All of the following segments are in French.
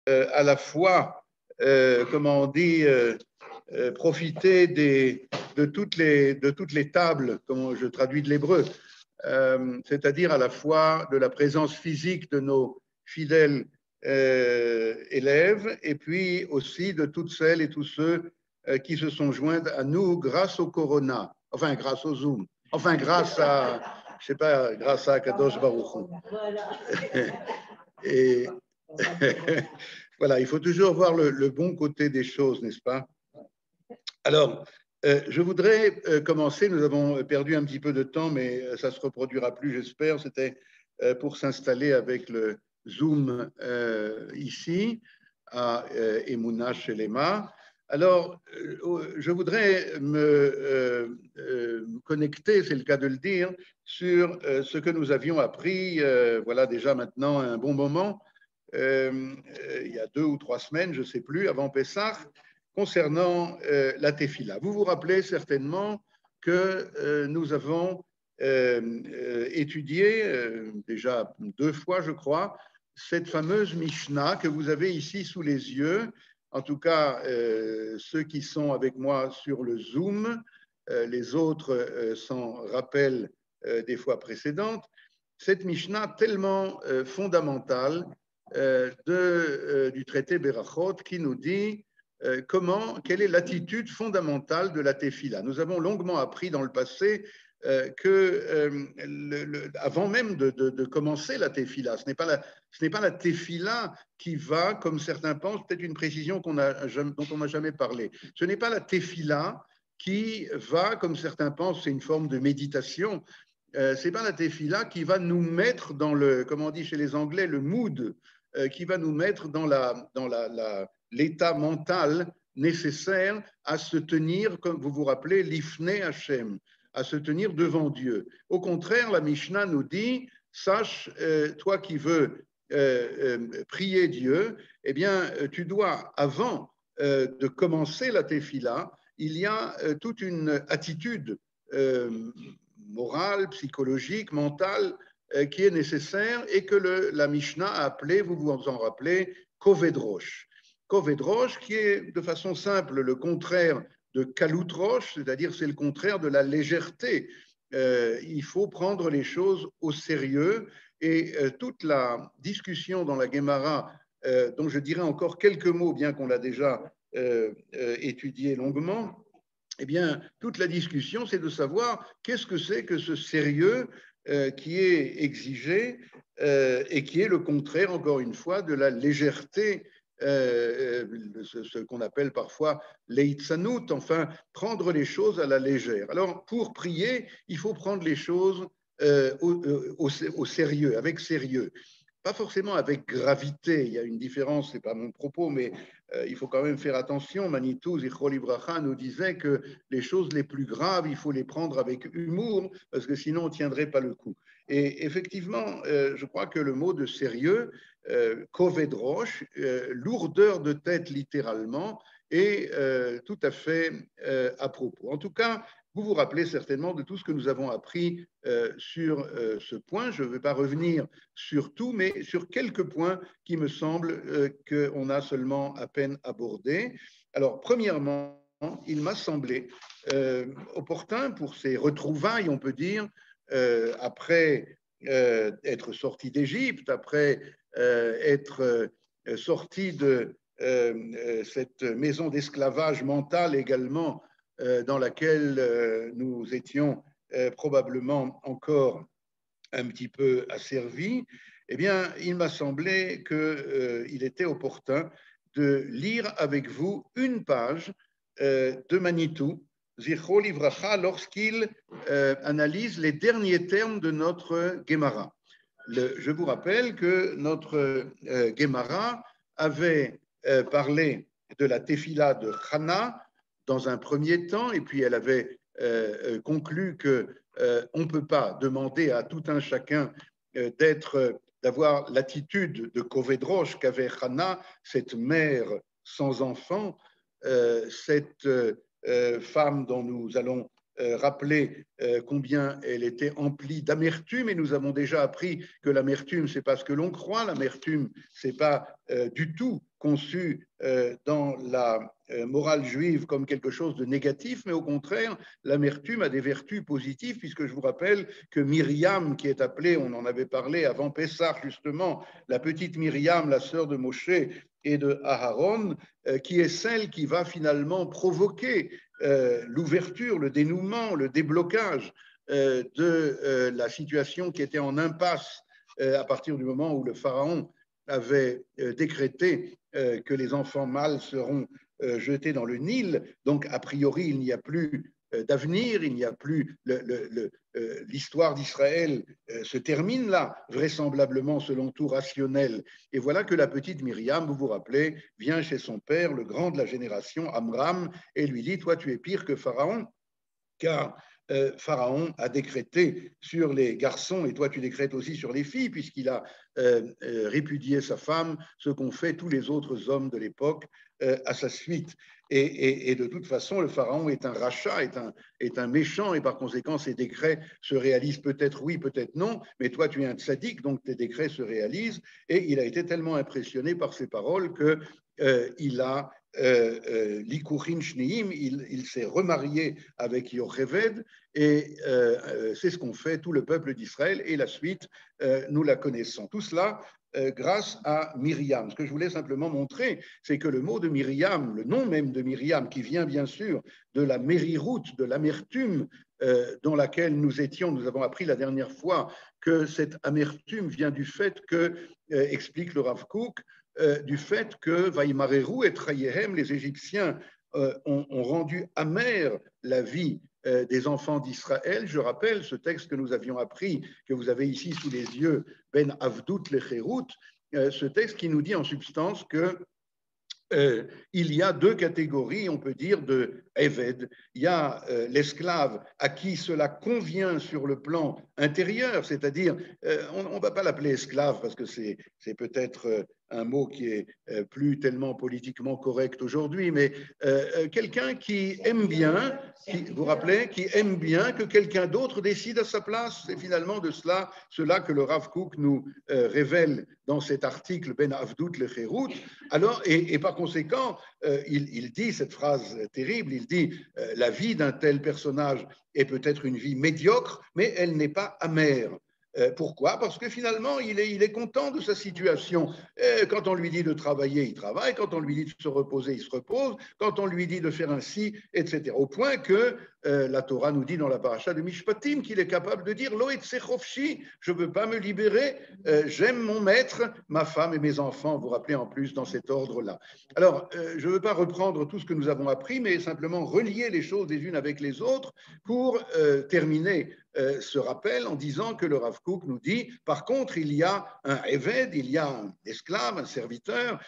à la fois, comment on dit, profiter de toutes les tables, comme je traduis de l'hébreu, c'est-à-dire à la fois de la présence physique de nos fidèles élèves et puis aussi de toutes celles et tous ceux qui se sont joints à nous grâce au Corona, enfin grâce au Zoom, enfin grâce à, je sais pas, grâce à Kadosh Baruch Hu. Et voilà, il faut toujours voir le bon côté des choses, n'est-ce pas? Alors, je voudrais commencer, nous avons perdu un petit peu de temps, mais ça ne se reproduira plus, j'espère. C'était pour s'installer avec le Zoom ici, à Emouna Shelema. Alors, je voudrais me connecter, c'est le cas de le dire, sur ce que nous avions appris, voilà déjà maintenant un bon moment, il y a 2 ou 3 semaines, je ne sais plus, avant Pessah, concernant la tefila. Vous vous rappelez certainement que nous avons étudié, déjà 2 fois je crois, cette fameuse Mishnah que vous avez ici sous les yeux, en tout cas ceux qui sont avec moi sur le Zoom, les autres s'en rappellent des fois précédentes, cette Mishnah tellement fondamentale du traité Berachot qui nous dit quelle est l'attitude fondamentale de la tefila. Nous avons longuement appris dans le passé avant même de commencer la tefila, ce n'est pas la tefila qui va, comme certains pensent, peut-être une précision dont on n'a jamais parlé, ce n'est pas la tefila qui va, comme certains pensent, c'est une forme de méditation, ce n'est pas la tefila qui va nous mettre dans le, comme on dit chez les Anglais, le mood, qui va nous mettre dans l'état mental nécessaire à se tenir, comme vous vous rappelez, l'ifnei Hashem, à se tenir devant Dieu. Au contraire, la Mishnah nous dit, sache, toi qui veux prier Dieu, eh bien, tu dois, avant de commencer la tefila, il y a toute une attitude morale, psychologique, mentale, qui est nécessaire et que la Mishnah a appelé, vous vous en rappelez, Kovedrosh. Kovedrosh, qui est de façon simple le contraire de Kaloutrosh, c'est-à-dire c'est le contraire de la légèreté. Il faut prendre les choses au sérieux et toute la discussion dans la Gemara, dont je dirais encore quelques mots, bien qu'on l'a déjà étudié longuement, eh bien, toute la discussion, c'est de savoir qu'est-ce que c'est que ce sérieux qui est exigé et qui est le contraire, encore une fois, de la légèreté, ce qu'on appelle parfois l'eitzanout, enfin, prendre les choses à la légère. Alors, pour prier, il faut prendre les choses au sérieux, avec sérieux. Pas forcément avec gravité, il y a une différence, ce n'est pas mon propos, mais il faut quand même faire attention. Manitou, Zichro Libracha nous disait que les choses les plus graves, il faut les prendre avec humour, parce que sinon on ne tiendrait pas le coup. Et effectivement, je crois que le mot de sérieux, kovedrosh, lourdeur de tête littéralement, est tout à fait à propos. En tout cas, vous vous rappelez certainement de tout ce que nous avons appris sur ce point. Je ne vais pas revenir sur tout, mais sur quelques points qui me semblent qu'on a seulement à peine abordés. Alors, premièrement, il m'a semblé opportun pour ces retrouvailles, on peut dire, après être sorti d'Égypte, après être sorti de cette maison d'esclavage mental également dans laquelle nous étions probablement encore un petit peu asservis, eh bien, il m'a semblé qu'il était opportun de lire avec vous une page de Manitou, Zichro Livracha, lorsqu'il analyse les derniers termes de notre Gemara. Je vous rappelle que notre Gemara avait parlé de la tefila de Chana dans un premier temps, et puis elle avait conclu que on ne peut pas demander à tout un chacun d'avoir l'attitude de Kovedrosh qu'avait Chana, cette mère sans enfant, cette femme dont nous allons rappeler combien elle était emplie d'amertume, et nous avons déjà appris que l'amertume, c'est pas ce que l'on croit, l'amertume, c'est pas du tout conçue dans la morale juive comme quelque chose de négatif, mais au contraire, l'amertume a des vertus positives, puisque je vous rappelle que Myriam, qui est appelée, on en avait parlé avant Pessah justement, la petite Myriam, la sœur de Moshe et de Aharon, qui est celle qui va finalement provoquer l'ouverture, le dénouement, le déblocage de la situation qui était en impasse à partir du moment où le pharaon avait décrété que les enfants mâles seront jetés dans le Nil. Donc, a priori, il n'y a plus d'avenir, il n'y a plus l'histoire d'Israël se termine là, vraisemblablement selon tout rationnel. Et voilà que la petite Myriam, vous vous rappelez, vient chez son père, le grand de la génération, Amram, et lui dit, toi tu es pire que Pharaon, car Pharaon a décrété sur les garçons, et toi tu décrètes aussi sur les filles, puisqu'il a répudié sa femme, ce qu'ont fait tous les autres hommes de l'époque à sa suite. Et de toute façon, le pharaon est un rachat, est un méchant, et par conséquent, ses décrets se réalisent peut-être oui, peut-être non, mais toi, tu es un tzaddik, donc tes décrets se réalisent. Et il a été tellement impressionné par ces paroles qu'il a l'Ikurin Shneim, il s'est remarié avec Yocheved, et c'est ce qu'ont fait tout le peuple d'Israël, et la suite, nous la connaissons. Tout cela grâce à Myriam. Ce que je voulais simplement montrer, c'est que le mot de Myriam, le nom même de Myriam, qui vient bien sûr de la mériroute, de l'amertume dans laquelle nous étions, nous avons appris la dernière fois que cette amertume vient du fait que, explique le Rav Kook, du fait que Vaïmareru et Trayehem, les Égyptiens, ont rendu amère la vie des enfants d'Israël. Je rappelle ce texte que nous avions appris, que vous avez ici sous les yeux, Ben Avdout Lecherut, ce texte qui nous dit en substance que il y a deux catégories, on peut dire, de Eved. Il y a l'esclave à qui cela convient sur le plan intérieur, c'est-à-dire, on ne va pas l'appeler esclave parce que c'est peut-être un mot qui est plus tellement politiquement correct aujourd'hui, mais quelqu'un qui aime bien, vous vous rappelez, qui aime bien que quelqu'un d'autre décide à sa place. C'est finalement de cela que le Rav Kook nous révèle dans cet article Ben Avdout Lecherut. Alors, et par conséquent, il dit cette phrase terrible, il dit la vie d'un tel personnage est peut-être une vie médiocre, mais elle n'est pas amère. Pourquoi? Parce que finalement, il est content de sa situation. Quand on lui dit de travailler, il travaille. Quand on lui dit de se reposer, il se repose. Quand on lui dit de faire ainsi, etc. Au point que la Torah nous dit dans la paracha de Mishpatim qu'il est capable de dire Lo etzechofshi, je ne veux pas me libérer, j'aime mon maître, ma femme et mes enfants. Vous vous rappelez en plus dans cet ordre-là. Alors, je ne veux pas reprendre tout ce que nous avons appris, mais simplement relier les choses les unes avec les autres pour terminer ce rappel en disant que le Rav Kook nous dit, par contre, il y a un Eved, il y a un esclave, un serviteur,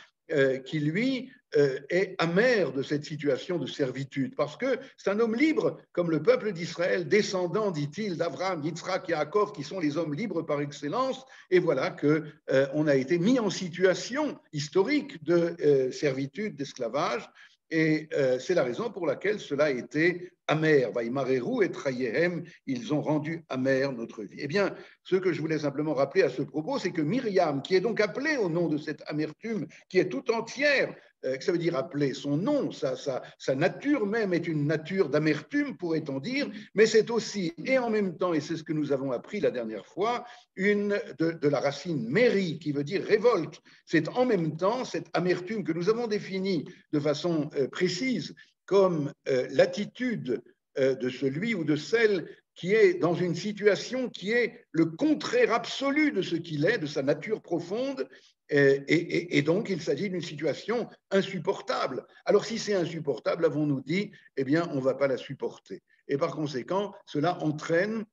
qui lui est amer de cette situation de servitude, parce que c'est un homme libre, comme le peuple d'Israël, descendant, dit-il, d'Abraham, Yitzhak et Yaakov, qui sont les hommes libres par excellence, et voilà qu'on a été mis en situation historique de servitude, d'esclavage, et c'est la raison pour laquelle cela a été amer. Vaïmareru et Trayehem, ils ont rendu amer notre vie. Eh bien, ce que je voulais simplement rappeler à ce propos, c'est que Myriam, qui est donc appelée au nom de cette amertume, qui est tout entière, que ça veut dire appeler son nom, sa nature même est une nature d'amertume, pourrait-on dire, mais c'est aussi, et en même temps, et c'est ce que nous avons appris la dernière fois, de la racine méri, qui veut dire révolte. C'est en même temps cette amertume que nous avons définie de façon précise comme l'attitude de celui ou de celle qui est dans une situation qui est le contraire absolu de ce qu'il est, de sa nature profonde, et donc il s'agit d'une situation insupportable. Alors si c'est insupportable, avons-nous dit, eh bien on ne va pas la supporter. Et par conséquent, cela entraîne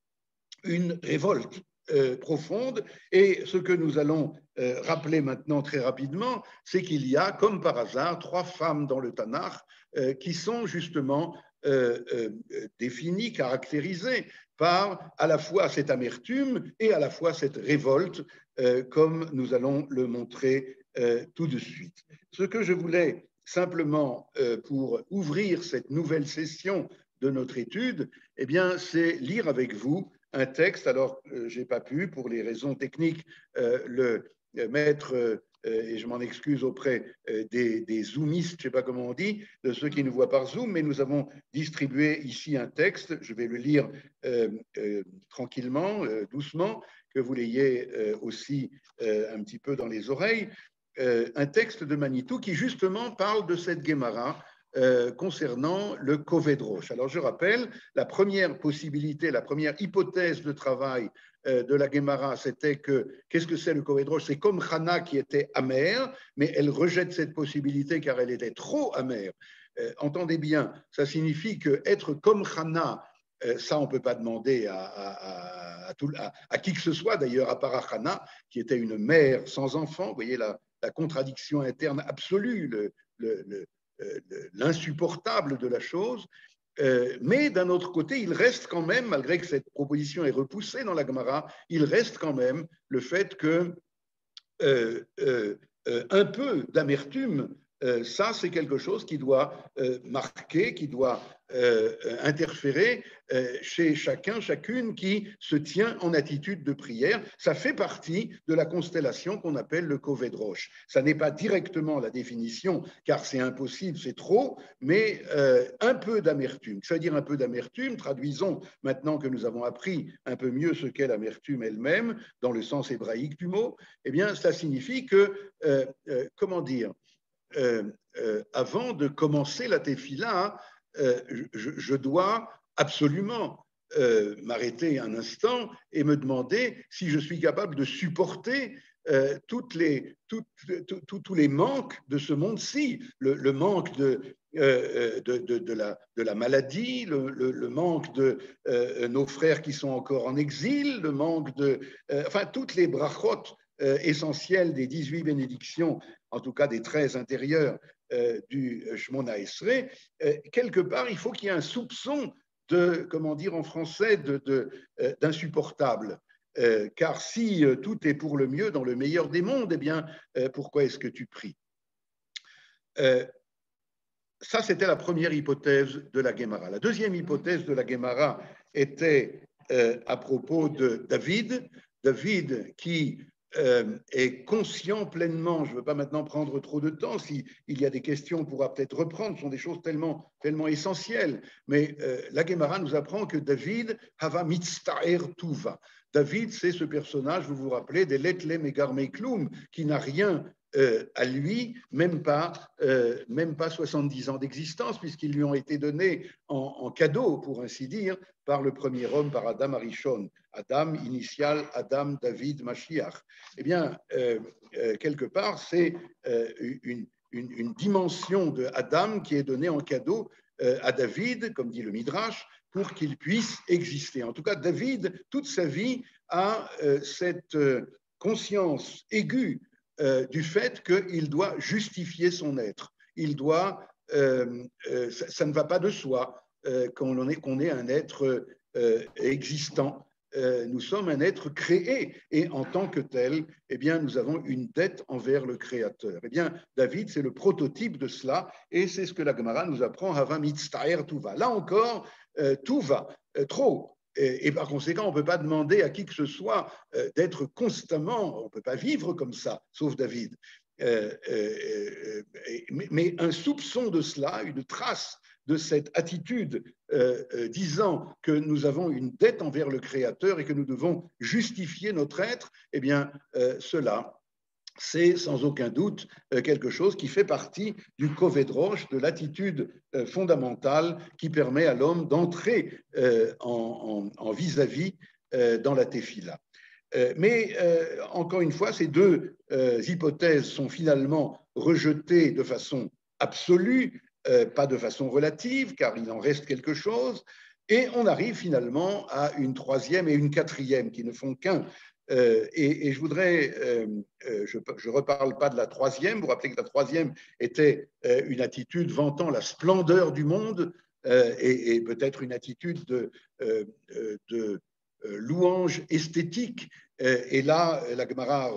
une révolte profonde. Et ce que nous allons rappeler maintenant très rapidement, c'est qu'il y a, comme par hasard, 3 femmes dans le Tanakh qui sont justement définies, caractérisées par à la fois cette amertume et à la fois cette révolte, comme nous allons le montrer tout de suite. Ce que je voulais simplement, pour ouvrir cette nouvelle session de notre étude, eh bien, c'est lire avec vous un texte. Alors, je n'ai pas pu, pour les raisons techniques, le mettre et je m'en excuse auprès des zoomistes, je ne sais pas comment on dit, de ceux qui nous voient par Zoom, mais nous avons distribué ici un texte, je vais le lire tranquillement, doucement, que vous l'ayez aussi un petit peu dans les oreilles, un texte de Manitou qui justement parle de cette Guémara concernant le Kovedrosh. Alors je rappelle, la première possibilité, la première hypothèse de travail de la Guémara, c'était que, qu'est-ce que c'est le Kovedrosh? C'est comme Chana qui était amère, mais elle rejette cette possibilité car elle était trop amère. Entendez bien, ça signifie qu'être comme Chana, ça, on ne peut pas demander à qui que ce soit, d'ailleurs, à part Chana, qui était une mère sans enfant. Vous voyez la contradiction interne absolue, l'insupportable de la chose. Mais d'un autre côté, il reste quand même, malgré que cette proposition est repoussée dans la Gemara, il reste quand même le fait que un peu d'amertume, ça c'est quelque chose qui doit marquer, qui doit interférer chez chacun, chacune qui se tient en attitude de prière. Ça fait partie de la constellation qu'on appelle le Kovedrosh. Ça n'est pas directement la définition, car c'est impossible, c'est trop, mais un peu d'amertume. Ça veut dire un peu d'amertume, traduisons maintenant que nous avons appris un peu mieux ce qu'est l'amertume elle-même, dans le sens hébraïque du mot, eh bien, cela signifie que, comment dire, avant de commencer la tefila, je dois absolument m'arrêter un instant et me demander si je suis capable de supporter tous les manques de ce monde-ci, le manque de la maladie, le manque de nos frères qui sont encore en exil, le manque de... enfin, toutes les brachot essentielles des 18 bénédictions, en tout cas des 13 intérieures du Shmona Esrei, quelque part, il faut qu'il y ait un soupçon de, comment dire en français, d'insupportable. Car si tout est pour le mieux dans le meilleur des mondes, eh bien, pourquoi est-ce que tu pries? Ça, c'était la première hypothèse de la Guémara. La deuxième hypothèse de la Guémara était à propos de David. David qui est conscient pleinement, je ne veux pas maintenant prendre trop de temps, s'il y a des questions, on pourra peut-être reprendre, ce sont des choses tellement essentielles, mais la Guémara nous apprend que David hava mitztaer tuva. David, c'est ce personnage, vous vous rappelez, des Letlem et Garmekloum, qui n'a rien à lui, même pas 70 ans d'existence, puisqu'ils lui ont été donnés en cadeau, pour ainsi dire, par le premier homme, par Adam Arishon. Adam, initial, Adam, David, Mashiach. Eh bien, quelque part, c'est une dimension de Adam qui est donnée en cadeau à David, comme dit le Midrash, pour qu'il puisse exister. En tout cas, David, toute sa vie, a cette conscience aiguë du fait qu'il doit justifier son être. Il doit, ça ne va pas de soi qu'on est un être existant. Nous sommes un être créé et en tant que tel, eh bien, nous avons une dette envers le Créateur. Eh bien, David, c'est le prototype de cela et c'est ce que la Gemara nous apprend, Hava mitztaer tuva. Là encore, tout va, trop. Et par conséquent, on ne peut pas demander à qui que ce soit d'être constamment, on ne peut pas vivre comme ça, sauf David. Mais un soupçon de cela, une trace de cette attitude disant que nous avons une dette envers le Créateur et que nous devons justifier notre être, eh bien, cela, c'est sans aucun doute quelque chose qui fait partie du Kovedrosh, de l'attitude fondamentale qui permet à l'homme d'entrer en vis-à-vis dans la tefila. Mais encore une fois, ces deux hypothèses sont finalement rejetées de façon absolue, pas de façon relative, car il en reste quelque chose, et on arrive finalement à une troisième et une quatrième qui ne font qu'un. Et je voudrais, je ne reparle pas de la troisième, vous vous rappelez que la troisième était une attitude vantant la splendeur du monde et peut-être une attitude de louange esthétique. Et là, la Gemara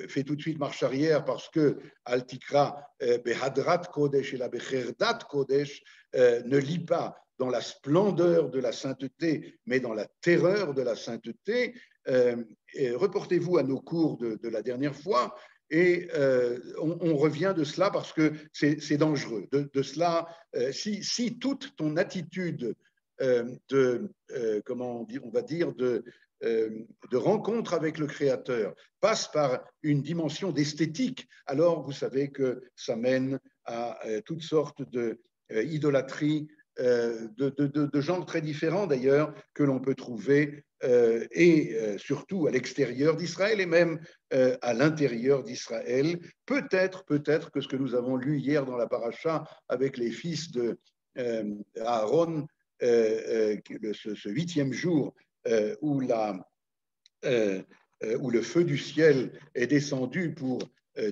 fait tout de suite marche arrière parce que Al-Tikra, Behadrat Kodesh et la Becherdat Kodesh ne lit pas dans la splendeur de la sainteté, mais dans la terreur de la sainteté. Reportez-vous à nos cours de la dernière fois. Et on revient de cela parce que c'est dangereux. De cela, si toute ton attitude comment on va dire, de rencontre avec le Créateur passe par une dimension d'esthétique, alors vous savez que ça mène à toutes sortes d'idolâtries, de genres très différents d'ailleurs que l'on peut trouver surtout à l'extérieur d'Israël et même à l'intérieur d'Israël. Peut-être que ce que nous avons lu hier dans la paracha avec les fils de Aaron, ce 8e jour où le feu du ciel est descendu pour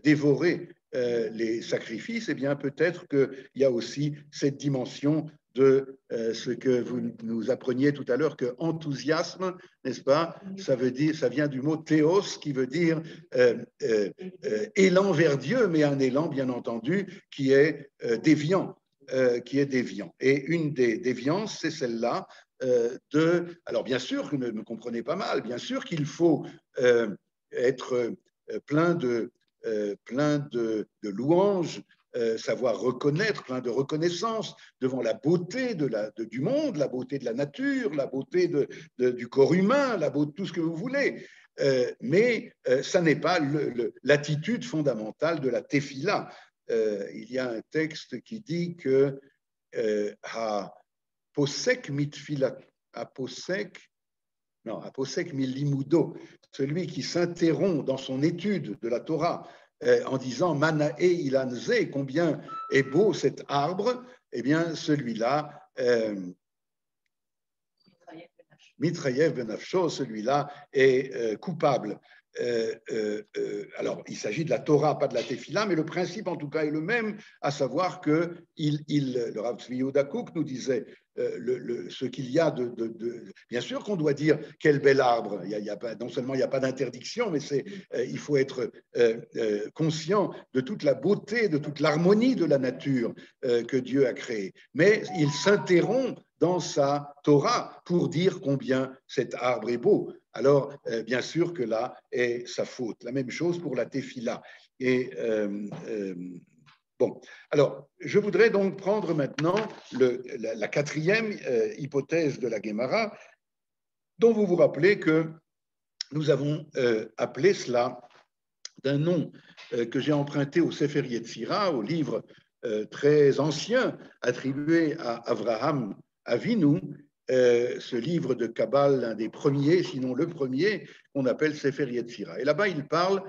dévorer les sacrifices, eh bien peut-être qu'il y a aussi cette dimension de ce que vous nous appreniez tout à l'heure, que enthousiasme, n'est-ce pas, ça vient du mot théos, qui veut dire élan vers Dieu, mais un élan, bien entendu, qui est déviant. Et une des déviances, c'est celle-là alors bien sûr, ne me comprenez pas mal, bien sûr qu'il faut être plein de louanges, savoir reconnaître, plein de reconnaissance devant la beauté du monde, la beauté de la nature, la beauté du corps humain, la beauté, tout ce que vous voulez. Mais ça n'est pas l'attitude fondamentale de la tefila. Il y a un texte qui dit que Posek mitfilat, aposek milimudo, celui qui s'interrompt dans son étude de la Torah en disant Manae ilanze, combien est beau cet arbre, eh bien celui-là, Mitrayev benafsho, celui-là est coupable. Alors, il s'agit de la Torah, pas de la Tefila, mais le principe, en tout cas, est le même, à savoir que le Rav Tzvi Yehuda Kook nous disait ce qu'il y a Bien sûr qu'on doit dire quel bel arbre. Non seulement il n'y a pas d'interdiction, mais il faut être conscient de toute la beauté, de toute l'harmonie de la nature que Dieu a créée. Mais il s'interrompt dans sa Torah pour dire combien cet arbre est beau. Alors, bien sûr que là est sa faute. La même chose pour la tefila. Et bon, alors, je voudrais donc prendre maintenant la quatrième hypothèse de la Guémara, dont vous vous rappelez que nous avons appelé cela d'un nom que j'ai emprunté au Sefer Yetzira, au livre très ancien attribué à Avraham Avinu, ce livre de Kabbale, l'un des premiers, sinon le premier, qu'on appelle Sefer Yetzira. Et là-bas, il parle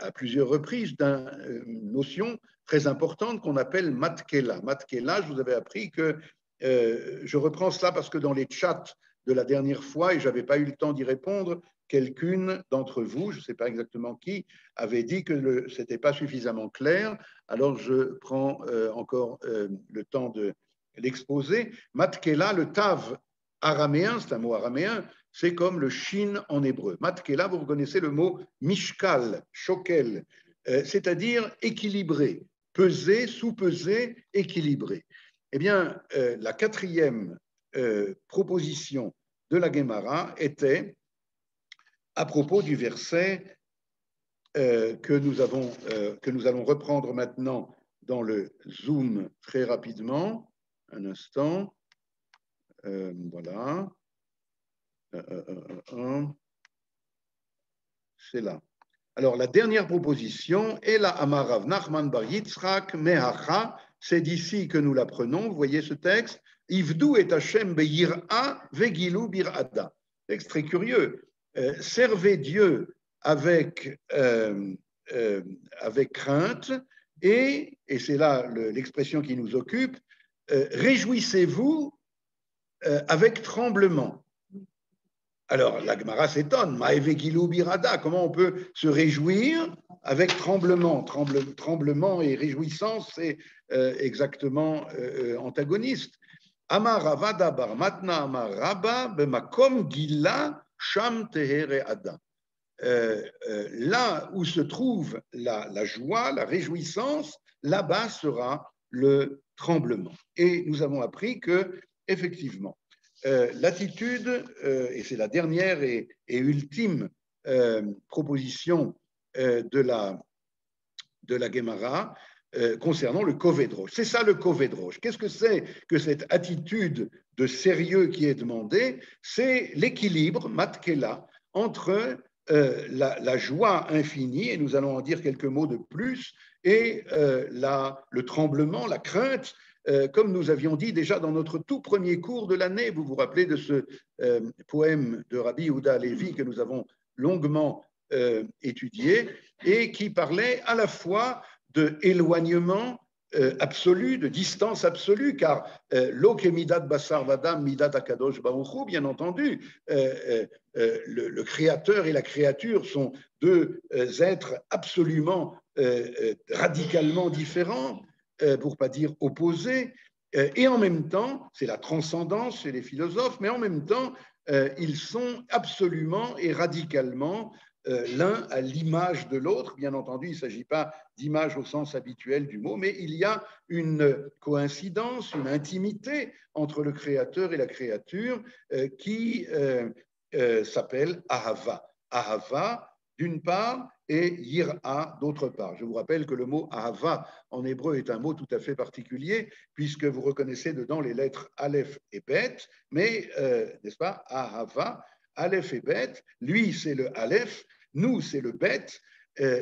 à plusieurs reprises d'une notion très importante qu'on appelle Matkela. Matkela, je vous avais appris que, je reprends cela parce que dans les chats de la dernière fois, et je n'avais pas eu le temps d'y répondre, quelqu'une d'entre vous, je ne sais pas exactement qui, avait dit que ce n'était pas suffisamment clair. Alors, je prends encore le temps de l'exposer. Matkela, le tav araméen, c'est un mot araméen, c'est comme le shin en hébreu. Matkela, vous reconnaissez le mot mishkal, shokel, c'est-à-dire équilibré, peser, sous-peser, équilibré. Eh bien, la quatrième proposition de la Guémara était à propos du verset que nous allons reprendre maintenant dans le Zoom très rapidement. Un instant. Voilà. C'est là. Alors, la dernière proposition est la Amarav Nachman Bar Yitzhak Mehacha. C'est d'ici que nous l'apprenons. Vous voyez ce texte. Ivdu et Hashem be'yir'a vegilu bir'ada. Texte très curieux. Servez Dieu avec crainte et c'est là l'expression qui nous occupe, réjouissez-vous avec tremblement. Alors, la Gemara s'étonne, Ma'evegilu birada, comment on peut se réjouir avec tremblement? Tremblement et réjouissance, c'est exactement antagoniste. Amar Ravada bar matna amar Rabba bemakom gila sham tehere ada. Là où se trouve la joie, la réjouissance, là-bas sera le tremblement. Et nous avons appris que, effectivement, l'attitude, et c'est la dernière et ultime proposition de la de la Gemara concernant le Kovedrosh. C'est ça le Kovedrosh. Qu'est-ce que c'est que cette attitude de sérieux qui est demandée? C'est l'équilibre, matkela, entre la joie infinie, et nous allons en dire quelques mots de plus, et le tremblement, la crainte, comme nous avions dit déjà dans notre tout premier cours de l'année. Vous vous rappelez de ce poème de Rabbi Yehuda Halevi que nous avons longuement étudié et qui parlait à la fois de éloignement absolu, de distance absolue, car lo ke midat basar vadam midat akadosh baruch hu, bien entendu, le créateur et la créature sont deux êtres absolument radicalement différents, pour ne pas dire opposés, et en même temps, c'est la transcendance chez les philosophes, mais en même temps, ils sont absolument et radicalement l'un à l'image de l'autre. Bien entendu, il ne s'agit pas d'image au sens habituel du mot, mais il y a une coïncidence, une intimité entre le créateur et la créature qui s'appelle Ahava. Ahava, d'une part, et Yira, d'autre part. Je vous rappelle que le mot Ahava en hébreu est un mot tout à fait particulier, puisque vous reconnaissez dedans les lettres Aleph et Bet, mais, n'est-ce pas, Ahava, Aleph et Bet, lui c'est le Aleph, nous c'est le Bet,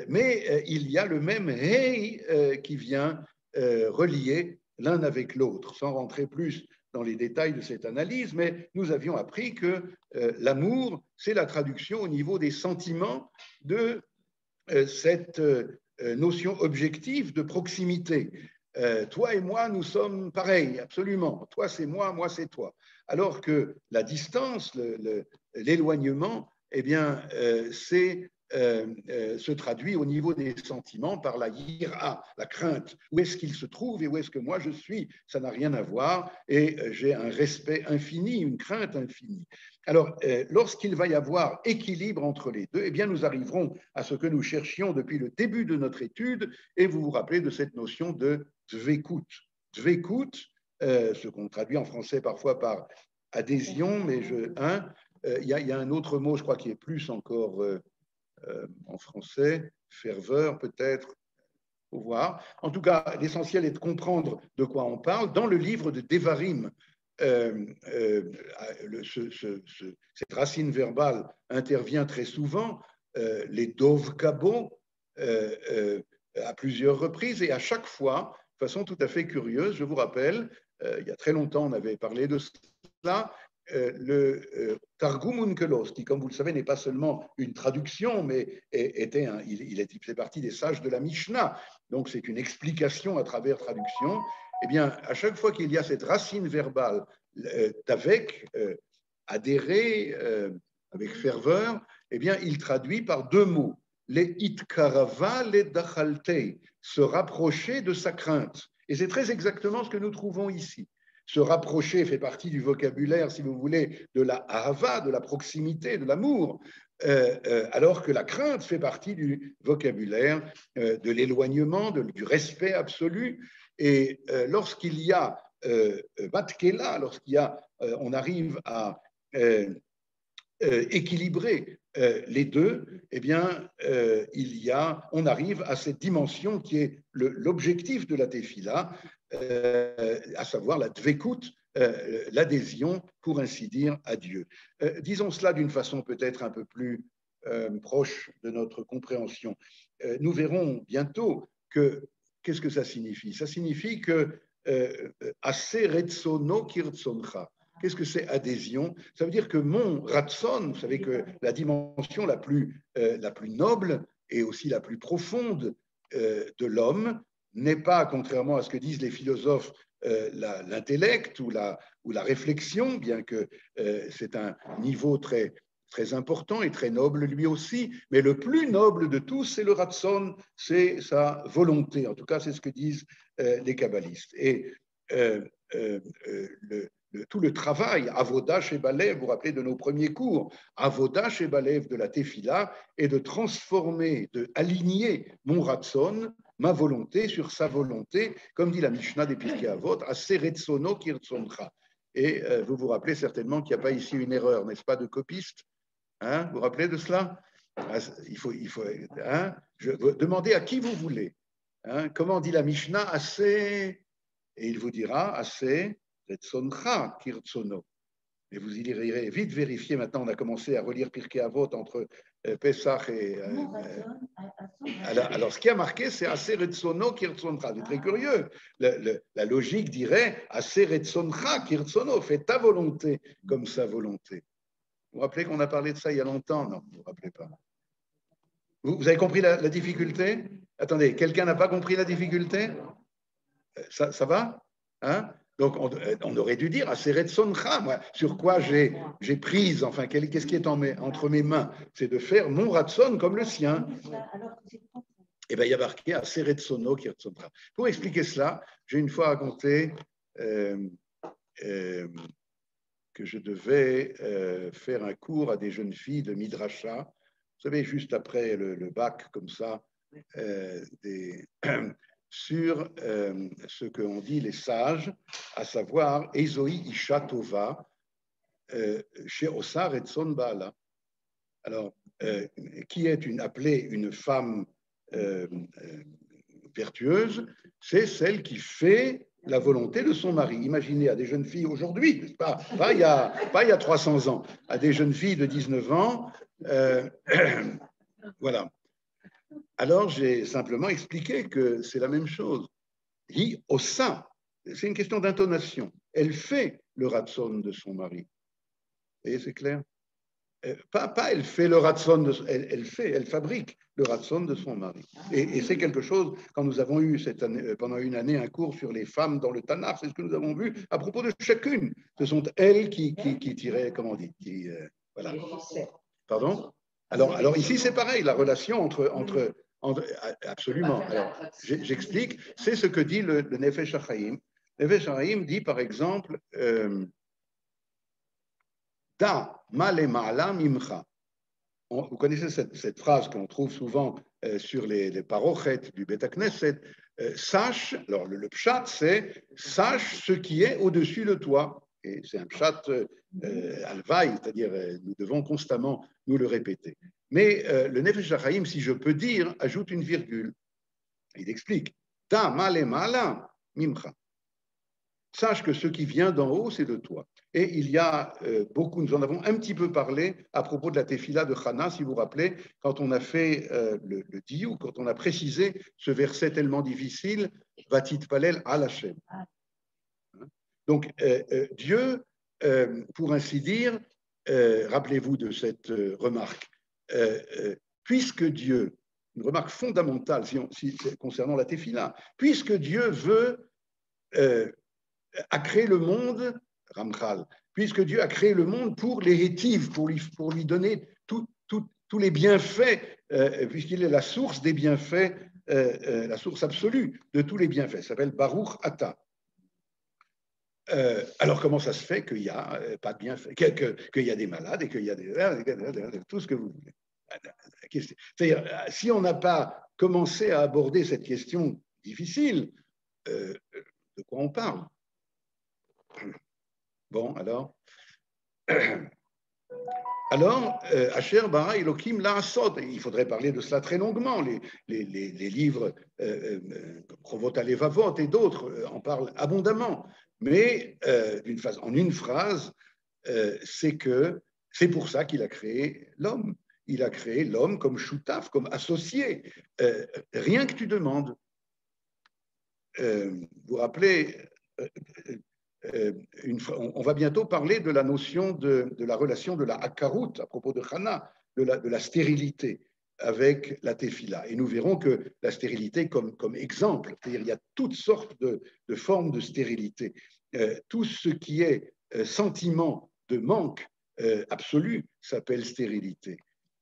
mais il y a le même Hei qui vient relier l'un avec l'autre, sans rentrer plus dans les détails de cette analyse, mais nous avions appris que l'amour, c'est la traduction au niveau des sentiments de cette notion objective de proximité. Toi et moi, nous sommes pareils, absolument. Toi, c'est moi c'est toi. Alors que la distance, l'éloignement, eh bien, se traduit au niveau des sentiments par la yira, la crainte. Où est-ce qu'il se trouve et où est-ce que moi je suis? Ça n'a rien à voir et j'ai un respect infini, une crainte infinie. Alors, lorsqu'il va y avoir équilibre entre les deux, eh bien, nous arriverons à ce que nous cherchions depuis le début de notre étude, et vous vous rappelez de cette notion de dvekut. Dvekut, ce qu'on traduit en français parfois par adhésion, mais il y a un autre mot, je crois, qui est plus encore en français, ferveur peut-être, faut voir. En tout cas, l'essentiel est de comprendre de quoi on parle. Dans le livre de Devarim, cette racine verbale intervient très souvent, les dov kabo, à plusieurs reprises, et à chaque fois, de façon tout à fait curieuse, je vous rappelle, il y a très longtemps, on avait parlé de cela, le Targum Onkelos, qui, comme vous le savez, n'est pas seulement une traduction, mais il fait partie des sages de la Mishnah, donc c'est une explication à travers traduction. Eh bien, à chaque fois qu'il y a cette racine verbale d'avec, adhérer, avec ferveur, eh bien, il traduit par deux mots, les itkarava, les dachalte, se rapprocher de sa crainte. Et c'est très exactement ce que nous trouvons ici. Se rapprocher fait partie du vocabulaire, si vous voulez, de la ahava, de la proximité, de l'amour, alors que la crainte fait partie du vocabulaire de l'éloignement, du respect absolu. Et lorsqu'il y a matkela, on arrive à équilibrer les deux, eh bien, on arrive à cette dimension qui est l'objectif de la tefila, à savoir la dvekut, l'adhésion, pour ainsi dire, à Dieu. Disons cela d'une façon peut-être un peu plus proche de notre compréhension. Nous verrons bientôt qu'est-ce que ça signifie. Ça signifie que assez retsono kirtsoncha. Qu'est-ce que c'est adhésion? Ça veut dire que mon ratson, vous savez que la dimension la plus noble et aussi la plus profonde de l'homme n'est pas, contrairement à ce que disent les philosophes, l'intellect ou la réflexion, bien que c'est un niveau très, très important et très noble lui aussi, mais le plus noble de tous, c'est le ratson, c'est sa volonté. En tout cas, c'est ce que disent les kabbalistes. Et tout le travail, Avoda chez Balev, vous vous rappelez de nos premiers cours, Avoda chez Balev de la Tefila, est de transformer, de aligner mon ratson, ma volonté, sur sa volonté, comme dit la Mishnah des Pirkei Avot, Aseretsono kirtsoncha. Et vous vous rappelez certainement qu'il n'y a pas ici une erreur, n'est-ce pas, de copiste? Hein, vous vous rappelez de cela? Il faut demandez à qui vous voulez. Hein, comment dit la Mishnah? Assez, et il vous dira assez, retzoncha kirtsono. Et vous irez vite vérifier. Maintenant, on a commencé à relire Pirkei Avot entre Pesach et. Alors, ce qui a marqué, c'est assez retsono kirtsoncha. C'est très curieux. La logique dirait assez retsoncha kirtsono. Fais ta volonté comme sa volonté. Vous vous rappelez qu'on a parlé de ça il y a longtemps? Non, vous ne vous rappelez pas. Vous avez compris la difficulté? Attendez, quelqu'un n'a pas compris la difficulté? Ça va? Hein? Donc, on aurait dû dire assez retsoncha, moi, sur quoi j'ai prise, enfin, qu'est-ce qui est entre mes mains? C'est de faire mon ratson comme le sien. Et bien, il y a marqué assez retsono qui retsoncha. Pour expliquer cela, j'ai une fois raconté que je devais faire un cours à des jeunes filles de Midrasha. Vous savez, juste après le bac, comme ça, sur ce qu'on dit les sages, à savoir Ezoi Isha Tova, chez Osar et Tson Baala. Alors, qui est appelée une femme vertueuse? C'est celle qui fait la volonté de son mari. Imaginez à des jeunes filles aujourd'hui, pas il y a 300 ans, à des jeunes filles de 19 ans, voilà. Alors, j'ai simplement expliqué que c'est la même chose. Hi osa, c'est une question d'intonation. Elle fait le ratson de son mari. Vous voyez, c'est clair? Pas elle fait le ratson, elle fabrique le ratson de son mari. Et c'est quelque chose, quand nous avons eu cette année, pendant une année un cours sur les femmes dans le Tanakh, c'est ce que nous avons vu à propos de chacune. Ce sont elles qui tiraient, comment on dit, voilà. Pardon? Alors ici, c'est pareil, la relation entre absolument. Alors, j'explique, c'est ce que dit le Nefesh HaChaim. Le Nefesh HaChaim dit, par exemple, Da malema'ala mimcha. Vous connaissez cette phrase qu'on trouve souvent sur les parochettes du Beth Knesset. Sache, alors le pshat, c'est sache ce qui est au-dessus de toi. Et c'est un pshat alvaï, c'est-à-dire nous devons constamment nous le répéter. Mais le Nefesh HaChaim, si je peux dire, ajoute une virgule. Il explique Da malema'ala mimcha. Sache que ce qui vient d'en haut, c'est de toi. Et il y a beaucoup, nous en avons un petit peu parlé à propos de la tefila de Chana, si vous vous rappelez, quand on a fait le diou, quand on a précisé ce verset tellement difficile, Vatit Palel al Hashem. Donc, Dieu, pour ainsi dire, rappelez-vous de cette remarque, puisque Dieu, une remarque fondamentale concernant la tefila, puisque Dieu veut a créé le monde, Ramchal, puisque Dieu a créé le monde pour les hétives, pour lui donner tous les bienfaits, puisqu'il est la source des bienfaits, la source absolue de tous les bienfaits. Ça s'appelle Baruch Ata. Alors comment ça se fait qu'il n'y a pas de bienfaits, qu'il y a des malades et qu'il y a tout ce que vous voulez? C'est-à-dire, si on n'a pas commencé à aborder cette question difficile, de quoi on parle? Bon, alors, Asher bara Elohim la'asot. Il faudrait parler de cela très longuement. Les livres comme Provot Alevavot et d'autres en parlent abondamment. Mais en une phrase, c'est pour ça qu'il a créé l'homme. Il a créé l'homme comme choutaf, comme associé. Rien que tu demandes. Vous vous rappelez, on va bientôt parler de la notion de la relation de la hakarout à propos de Chana, de la stérilité avec la tefila. Et nous verrons que la stérilité comme exemple, c'est-à-dire il y a toutes sortes de formes de stérilité. Tout ce qui est sentiment de manque absolu s'appelle stérilité.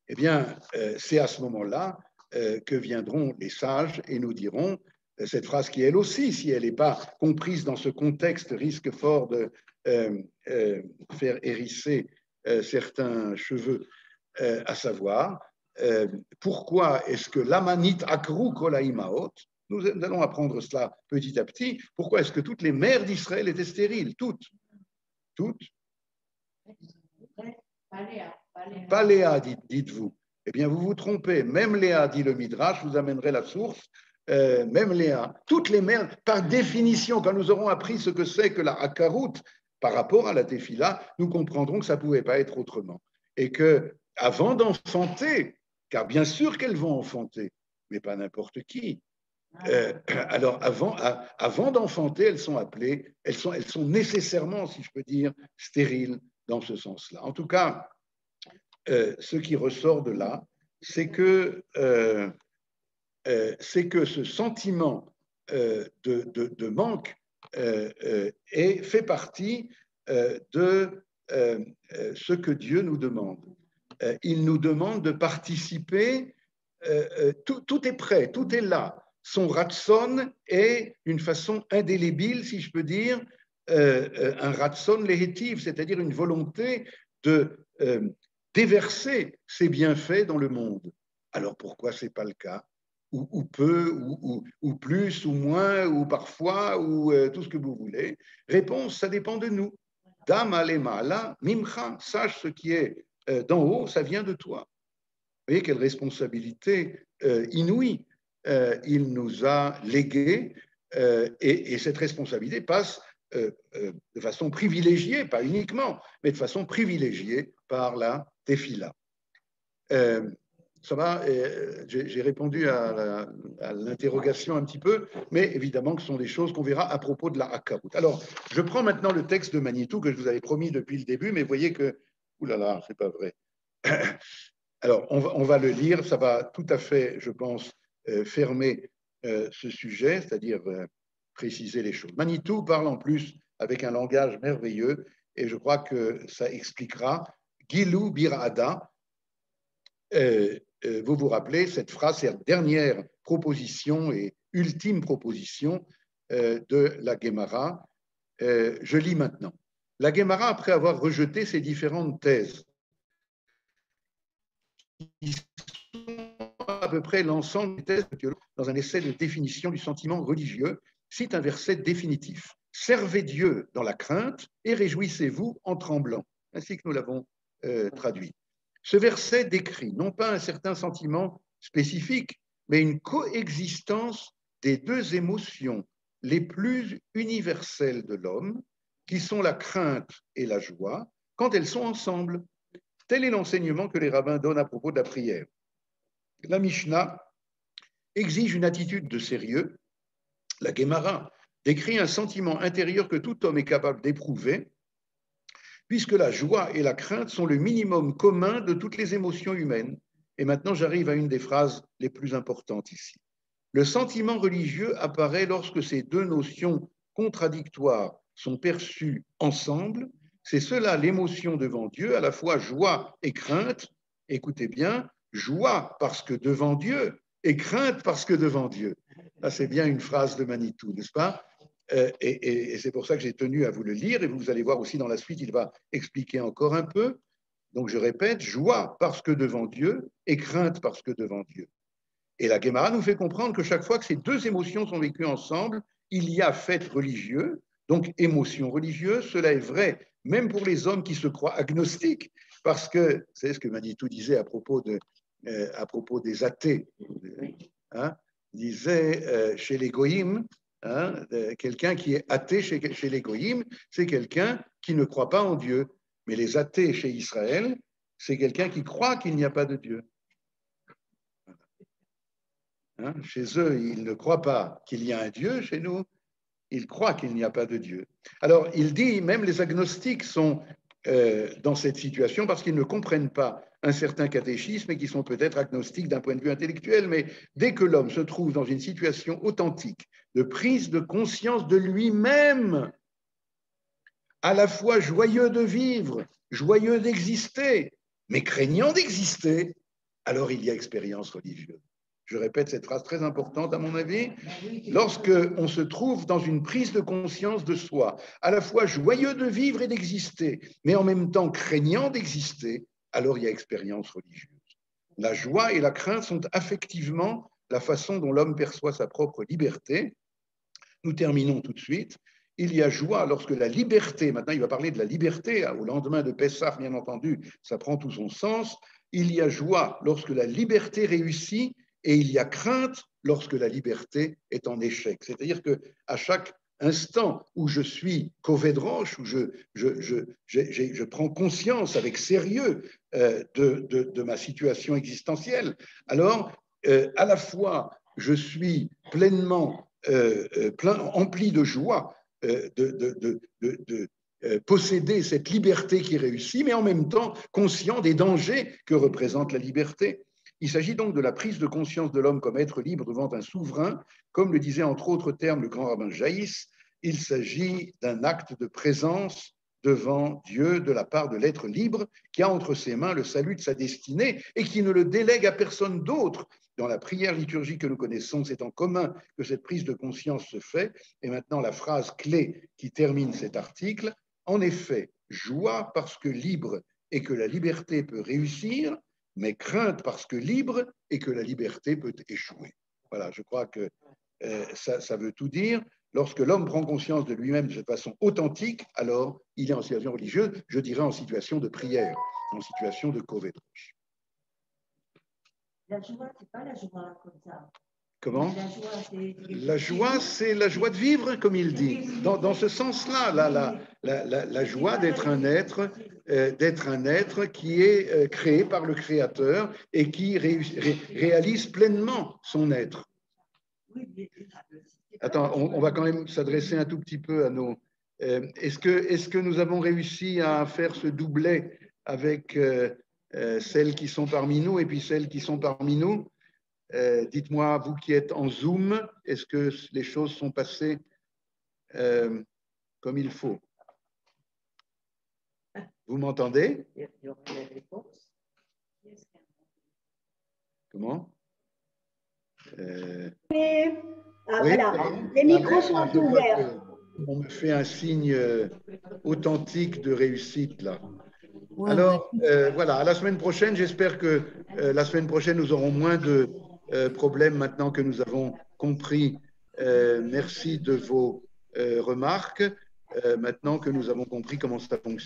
Eh bien, c'est à ce moment-là que viendront les sages et nous diront cette phrase qui, elle aussi, si elle n'est pas comprise dans ce contexte, risque fort de faire hérisser certains cheveux, à savoir, pourquoi est-ce que l'amanit akru kolaïmaot, nous allons apprendre cela petit à petit, pourquoi est-ce que toutes les mères d'Israël étaient stériles, toutes. Pas Léa, dites-vous. Eh bien, vous vous trompez. Même Léa, dit le Midrash, vous amènerai la source, même Léa, toutes les mères, par définition, quand nous aurons appris ce que c'est que la hakarout par rapport à la tefila, nous comprendrons que ça ne pouvait pas être autrement. Et que avant d'enfanter, car bien sûr qu'elles vont enfanter, mais pas n'importe qui. Alors avant d'enfanter, elles sont appelées, elles sont nécessairement, si je peux dire, stériles dans ce sens-là. En tout cas, ce qui ressort de là, c'est que ce sentiment de manque fait partie de ce que Dieu nous demande. Il nous demande de participer, tout est prêt, tout est là. Son ratson est d'une façon indélébile, si je peux dire, un ratson léhétif, c'est-à-dire une volonté de déverser ses bienfaits dans le monde. Alors pourquoi ce n'est pas le cas? Ou peu, ou plus, ou moins, ou parfois, ou tout ce que vous voulez. Réponse, ça dépend de nous. Dam alemala, mimcha, sache ce qui est d'en haut, ça vient de toi. Vous voyez quelle responsabilité inouïe il nous a léguée, et cette responsabilité passe de façon privilégiée, pas uniquement, mais de façon privilégiée par la tefila. Ça va, j'ai répondu à l'interrogation un petit peu, mais évidemment que ce sont des choses qu'on verra à propos de la hakarout. Alors, je prends maintenant le texte de Manitou que je vous avais promis depuis le début, mais vous voyez que, oulala, c'est pas vrai. Alors, on va le lire, ça va tout à fait, je pense, fermer ce sujet, c'est-à-dire préciser les choses. Manitou parle en plus avec un langage merveilleux, et je crois que ça expliquera Gilou Birada. Vous vous rappelez, cette phrase, c'est la dernière proposition et ultime proposition de la Guémara. Je lis maintenant. La Guémara, après avoir rejeté ces différentes thèses, qui sont à peu près l'ensemble des thèses dans un essai de définition du sentiment religieux, cite un verset définitif. Servez Dieu dans la crainte et réjouissez-vous en tremblant, ainsi que nous l'avons traduit. Ce verset décrit non pas un certain sentiment spécifique, mais une coexistence des deux émotions les plus universelles de l'homme, qui sont la crainte et la joie, quand elles sont ensemble. Tel est l'enseignement que les rabbins donnent à propos de la prière. La Mishnah exige une attitude de sérieux. La Guémara décrit un sentiment intérieur que tout homme est capable d'éprouver, puisque la joie et la crainte sont le minimum commun de toutes les émotions humaines. Et maintenant, j'arrive à une des phrases les plus importantes ici. Le sentiment religieux apparaît lorsque ces deux notions contradictoires sont perçues ensemble. C'est cela l'émotion devant Dieu, à la fois joie et crainte. Écoutez bien, joie parce que devant Dieu et crainte parce que devant Dieu. Là, c'est bien une phrase de Manitou, n'est-ce pas? Et c'est pour ça que j'ai tenu à vous le lire, et vous allez voir aussi dans la suite, il va expliquer encore un peu. Donc je répète, joie parce que devant Dieu et crainte parce que devant Dieu. Et la Guémara nous fait comprendre que chaque fois que ces deux émotions sont vécues ensemble, il y a fait religieux, donc émotion religieuse. Cela est vrai même pour les hommes qui se croient agnostiques, parce que, c'est ce que Manitou disait à propos des athées, hein, il disait chez les goïms, hein, quelqu'un qui est athée chez les goïms, c'est quelqu'un qui ne croit pas en Dieu. Mais les athées chez Israël, c'est quelqu'un qui croit qu'il n'y a pas de Dieu. Hein, chez eux, ils ne croient pas qu'il y a un Dieu. Chez nous, ils croient qu'il n'y a pas de Dieu. Alors, il dit, même les agnostiques sont dans cette situation parce qu'ils ne comprennent pas un certain catéchisme et qui sont peut-être agnostiques d'un point de vue intellectuel. Mais dès que l'homme se trouve dans une situation authentique de prise de conscience de lui-même, à la fois joyeux de vivre, joyeux d'exister, mais craignant d'exister, alors il y a expérience religieuse. Je répète cette phrase très importante à mon avis. Lorsque on se trouve dans une prise de conscience de soi, à la fois joyeux de vivre et d'exister, mais en même temps craignant d'exister, alors il y a expérience religieuse. La joie et la crainte sont affectivement la façon dont l'homme perçoit sa propre liberté. Nous terminons tout de suite. Il y a joie lorsque la liberté, maintenant il va parler de la liberté, au lendemain de Pessah, bien entendu, ça prend tout son sens. Il y a joie lorsque la liberté réussit, et il y a crainte lorsque la liberté est en échec. C'est-à-dire qu'à chaque instant où je suis covédroche, où je prends conscience avec sérieux de ma situation existentielle, alors à la fois je suis pleinement empli de joie de posséder cette liberté qui réussit, mais en même temps conscient des dangers que représente la liberté. Il s'agit donc de la prise de conscience de l'homme comme être libre devant un souverain, comme le disait entre autres termes le grand rabbin Jaïs, il s'agit d'un acte de présence devant Dieu de la part de l'être libre qui a entre ses mains le salut de sa destinée et qui ne le délègue à personne d'autre. Dans la prière liturgique que nous connaissons, c'est en commun que cette prise de conscience se fait. Et maintenant, la phrase clé qui termine cet article, en effet, joie parce que libre et que la liberté peut réussir, mais crainte parce que libre et que la liberté peut échouer. Voilà, je crois que ça veut tout dire. Lorsque l'homme prend conscience de lui-même de cette façon authentique, alors il est en situation religieuse, je dirais en situation de prière, en situation de covédroche. La joie, c'est pas la joie comme ça. Comment ? La joie, c'est la joie de vivre, comme il dit. Dans ce sens-là, la joie d'être un être qui est créé par le Créateur et qui réalise pleinement son être. Attends, on va quand même s'adresser un tout petit peu à nos... Est-ce que nous avons réussi à faire ce doublet avec celles qui sont parmi nous et puis celles qui sont parmi nous? Dites-moi, vous qui êtes en Zoom, est-ce que les choses sont passées comme il faut? Vous m'entendez? Comment? Oui, voilà. Les micros sont ouverts. On me fait un signe authentique de réussite là. Alors, voilà, à la semaine prochaine, j'espère que la semaine prochaine, nous aurons moins de problèmes maintenant que nous avons compris. Merci de vos remarques, maintenant que nous avons compris comment ça fonctionne.